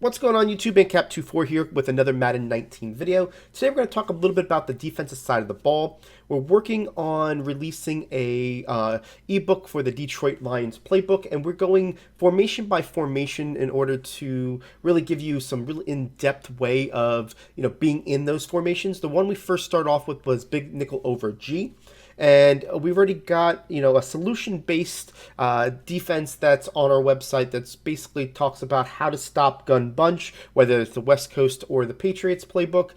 What's going on YouTube? Ancap24 here with another Madden 19 video. Today we're going to talk a little bit about the defensive side of the ball. We're working on releasing a ebook for the Detroit Lions playbook, and we're going formation by formation in order to really give you some really in-depth way of being in those formations. The one we first started off with was big nickel over G. And we've already got, a solution-based defense that's on our website that's basically talks about how to stop gun bunch, whether it's the West Coast or the Patriots playbook.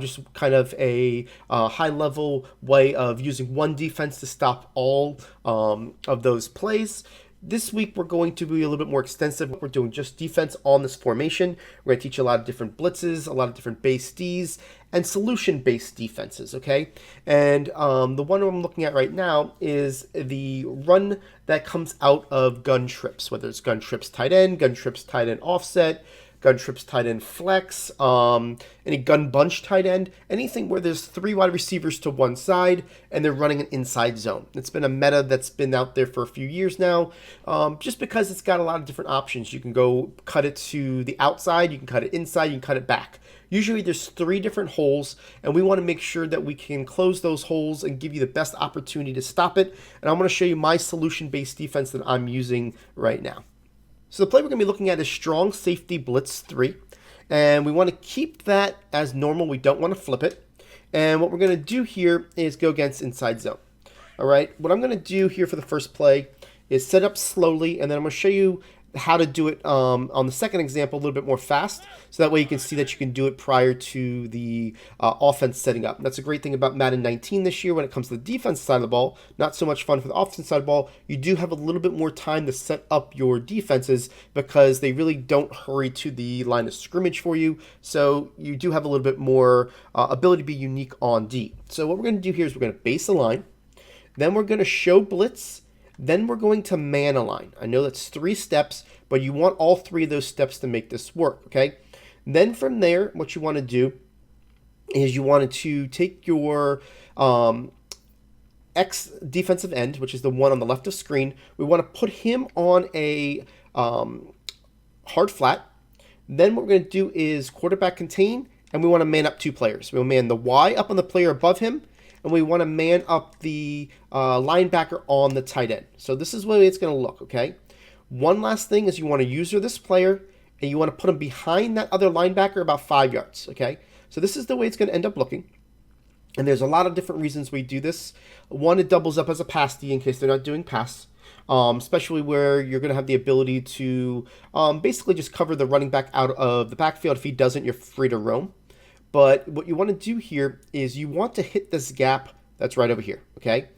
Just kind of a high-level way of using one defense to stop all of those plays. This week, we're going to be a little bit more extensive. We're doing just defense on this formation. We're going to teach you a lot of different blitzes, a lot of different base Ds, and solution-based defenses, okay? And the one I'm looking at right now is the run that comes out of gun trips, whether it's gun trips tight end, gun trips tight end offset, gun trips tight end flex, any gun bunch tight end, anything where there's three wide receivers to one side and they're running an inside zone. It's been a meta that's been out there for a few years now, just because it's got a lot of different options. You can go cut it to the outside, you can cut it inside, you can cut it back. Usually there's three different holes, and we want to make sure that we can close those holes and give you the best opportunity to stop it. And I'm going to show you my solution-based defense that I'm using right now. So the play we're going to be looking at is strong safety blitz 3, and we want to keep that as normal. We don't want to flip it. And what we're going to do here is go against inside zone. All right, what I'm going to do here for the first play is set up slowly, and then I'm going to show you how to do it on the second example a little bit more fast, so that way you can see that you can do it prior to the offense setting up. That's a great thing about Madden 19 this year when it comes to the defense side of the ball. Not so much fun for the offense side of the ball. You do have a little bit more time to set up your defenses because they really don't hurry to the line of scrimmage for you, so you do have a little bit more ability to be unique on D. So what we're going to do here is we're going to base a line, then we're going to show blitz, then we're going to man align. I know that's 3 steps, but you want all 3 of those steps to make this work, okay? Then from there, what you want to do is you want to take your X defensive end, which is the one on the left of screen. We want to put him on a hard flat. Then what we're going to do is quarterback contain, and we want to man up 2 players. We'll man the Y up on the player above him, and we want to man up the linebacker on the tight end. So this is the way it's going to look, okay? One last thing is you want to user this player, and you want to put him behind that other linebacker about 5 yards, okay? So this is the way it's going to end up looking. And there's a lot of different reasons we do this. One, it doubles up as a pass D in case they're not doing pass, especially where you're going to have the ability to basically just cover the running back out of the backfield. If he doesn't, you're free to roam. But what you want to do here is you want to hit this gap that's right over here, okay?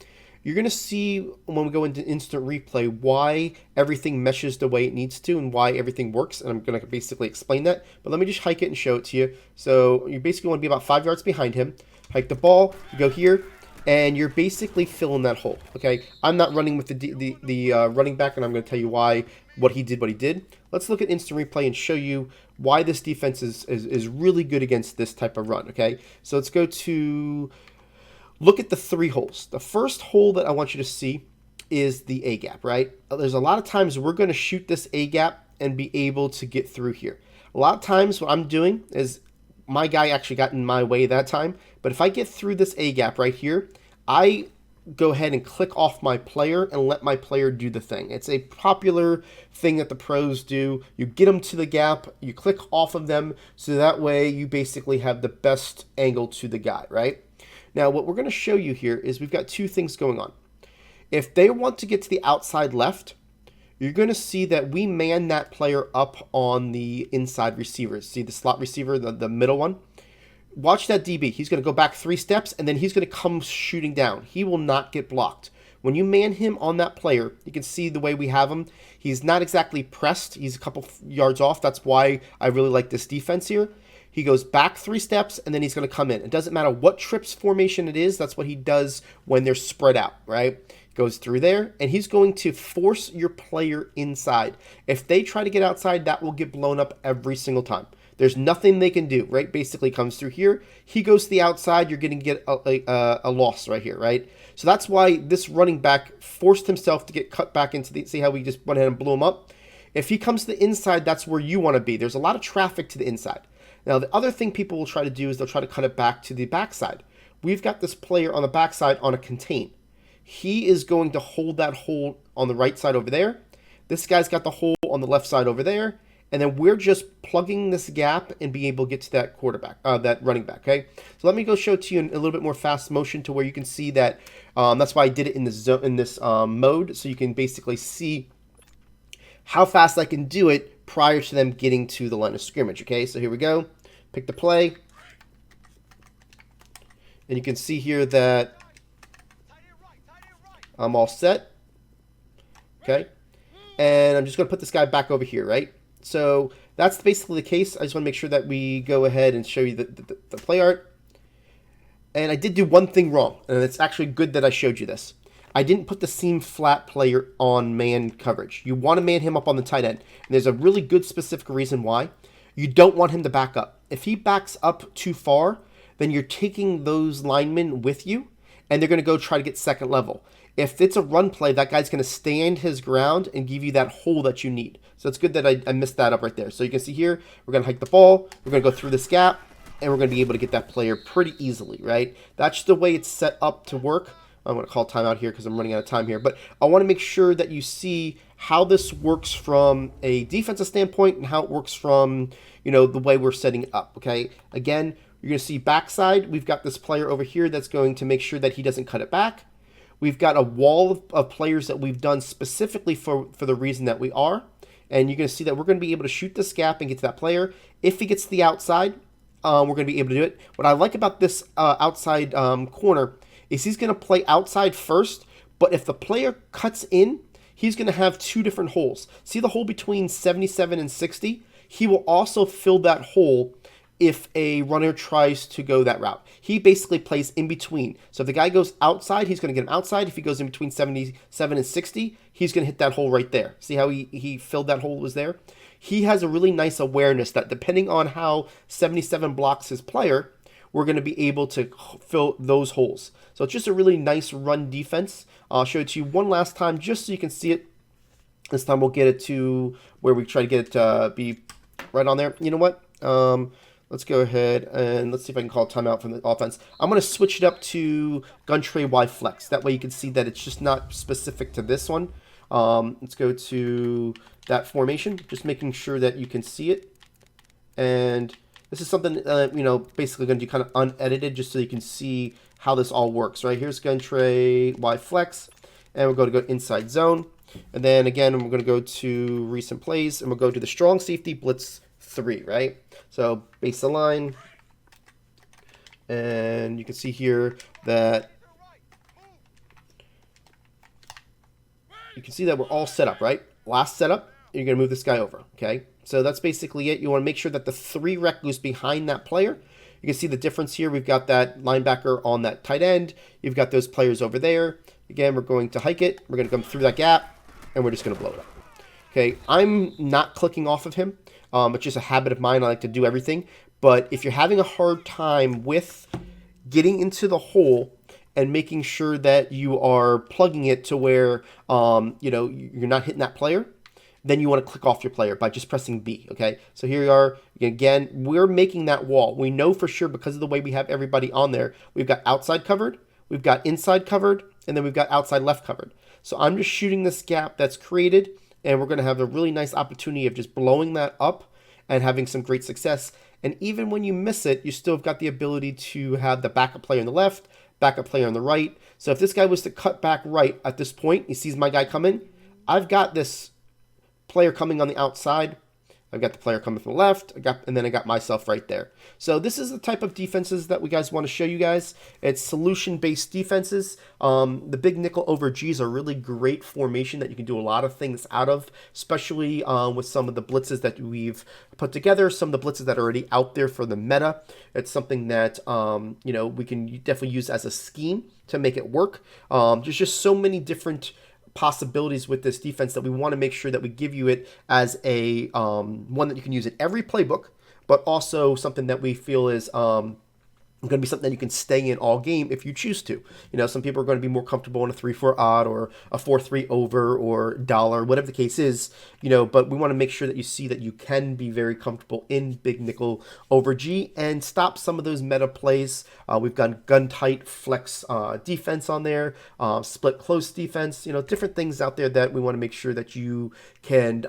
You're going to see when we go into instant replay why everything meshes the way it needs to and why everything works, and I'm going to basically explain that. But let me just hike it and show it to you. So you basically want to be about 5 yards behind him. Hike the ball, you go here, and you're basically filling that hole, okay? I'm not running with the running back, and I'm going to tell you why, what he did. Let's look at instant replay and show you why this defense is really good against this type of run, okay? So let's go to look at the 3 holes. The first hole that I want you to see is the A-gap, right? There's a lot of times we're going to shoot this A-gap and be able to get through here. A lot of times what I'm doing is my guy actually got in my way that time, but if I get through this A-gap right here, I go ahead and click off my player and let my player do the thing. It's a popular thing that the pros do. You get them to the gap, you click off of them, so that way you basically have the best angle to the guy, right? Now, what we're going to show you here is we've got 2 things going on. If they want to get to the outside left, you're going to see that we man that player up on the inside receivers. See the slot receiver, the middle one? Watch that DB. He's going to go back 3 steps, and then he's going to come shooting down. He will not get blocked. When you man him on that player, you can see the way we have him. He's not exactly pressed. He's a couple yards off. That's why I really like this defense here. He goes back 3 steps, and then he's going to come in. It doesn't matter what trips formation it is. That's what he does when they're spread out, right? Goes through there, and he's going to force your player inside. If they try to get outside, that will get blown up every single time. There's nothing they can do, right? Basically comes through here. He goes to the outside. You're going to get a loss right here, right? So that's why this running back forced himself to get cut back into the, see how we just went ahead and blew him up? If he comes to the inside, that's where you want to be. There's a lot of traffic to the inside. Now, the other thing people will try to do is they'll try to cut it back to the backside. We've got this player on the backside on a contain. He is going to hold that hole on the right side over there. This guy's got the hole on the left side over there. And then we're just plugging this gap and being able to get to that quarterback, that running back, okay? So let me go show it to you in a little bit more fast motion to where you can see that. That's why I did it in this mode, so you can basically see how fast I can do it prior to them getting to the line of scrimmage, okay? So here we go. Pick the play. And you can see here that I'm all set, okay? And I'm just going to put this guy back over here, right? So that's basically the case. I just want to make sure that we go ahead and show you the play art. And I did do one thing wrong, and it's actually good that I showed you this. I didn't put the seam flat player on man coverage. You want to man him up on the tight end. And there's a really good specific reason why. You don't want him to back up. If he backs up too far, then you're taking those linemen with you, and they're going to go try to get second level. If it's a run play, that guy's going to stand his ground and give you that hole that you need. So it's good that I missed that up right there. So you can see here, we're going to hike the ball, we're going to go through this gap, and we're going to be able to get that player pretty easily, right? That's the way it's set up to work. I'm going to call timeout here because I'm running out of time here. But I want to make sure that you see how this works from a defensive standpoint and how it works from, the way we're setting it up, okay? Again, you're going to see backside. We've got this player over here that's going to make sure that he doesn't cut it back. We've got a wall of players that we've done specifically for the reason that we are. And you're going to see that we're going to be able to shoot this gap and get to that player. If he gets to the outside, we're going to be able to do it. What I like about this outside corner is he's going to play outside first. But if the player cuts in, he's going to have two different holes. See the hole between 77 and 60? He will also fill that hole if a runner tries to go that route. He basically plays in between. So if the guy goes outside, he's going to get him outside. If he goes in between 77 and 60, he's going to hit that hole right there. See how he filled that hole was there? He has a really nice awareness that depending on how 77 blocks his player, we're going to be able to fill those holes. So it's just a really nice run defense. I'll show it to you one last time just so you can see it. This time we'll get it to where we try to get it to be right on there. You know what? Let's go ahead and let's see if I can call timeout from the offense. I'm going to switch it up to gun tray Y flex. That way you can see that it's just not specific to this one. Let's go to that formation, just making sure that you can see it. And this is something, basically going to do kind of unedited just so you can see how this all works, right? Here's gun tray Y flex, and we're going to go inside zone. And then again, we're going to go to recent plays, and we'll go to the strong safety blitz 3, right? So base the line, and you can see here that we're all set up, right? Last setup, you're going to move this guy over, okay? So that's basically it. You want to make sure that the 3 rec goes behind that player. You can see the difference here. We've got that linebacker on that tight end. You've got those players over there. Again, we're going to hike it. We're going to come through that gap, and we're just going to blow it up. Okay, I'm not clicking off of him. It's just a habit of mine. I like to do everything. But if you're having a hard time with getting into the hole and making sure that you are plugging it to where, you're not hitting that player, then you want to click off your player by just pressing B, okay? So here we are. Again, we're making that wall. We know for sure because of the way we have everybody on there, we've got outside covered, we've got inside covered, and then we've got outside left covered. So I'm just shooting this gap that's created, and we're going to have a really nice opportunity of just blowing that up and having some great success. And even when you miss it, you still have got the ability to have the backup player on the left, backup player on the right. So if this guy was to cut back right at this point, he sees my guy coming, I've got this player coming on the outside. I've got the player coming from the left, and then I got myself right there. So this is the type of defenses that we guys want to show you guys. It's solution-based defenses. The big nickel over G's are really great formation that you can do a lot of things out of, especially with some of the blitzes that we've put together, some of the blitzes that are already out there for the meta. It's something that we can definitely use as a scheme to make it work. There's just so many different possibilities with this defense that we want to make sure that we give you it as a one that you can use in every playbook, but also something that we feel is going to be something that you can stay in all game if you choose to. You know, some people are going to be more comfortable in a 3-4 odd or a 4-3 over or dollar, whatever the case is, you know, but we want to make sure that you see that you can be very comfortable in big nickel over G and stop some of those meta plays. We've got gun tight flex defense on there, split close defense, you know, different things out there that we want to make sure that you can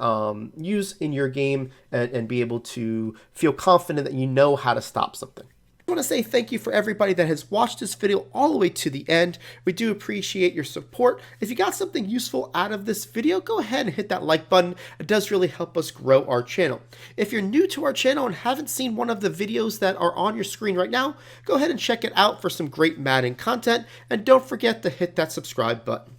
use in your game and be able to feel confident that you know how to stop something. I want to say thank you for everybody that has watched this video all the way to the end. We do appreciate your support. If you got something useful out of this video, go ahead and hit that like button. It does really help us grow our channel. If you're new to our channel and haven't seen one of the videos that are on your screen right now, go ahead and check it out for some great Madden content. And don't forget to hit that subscribe button.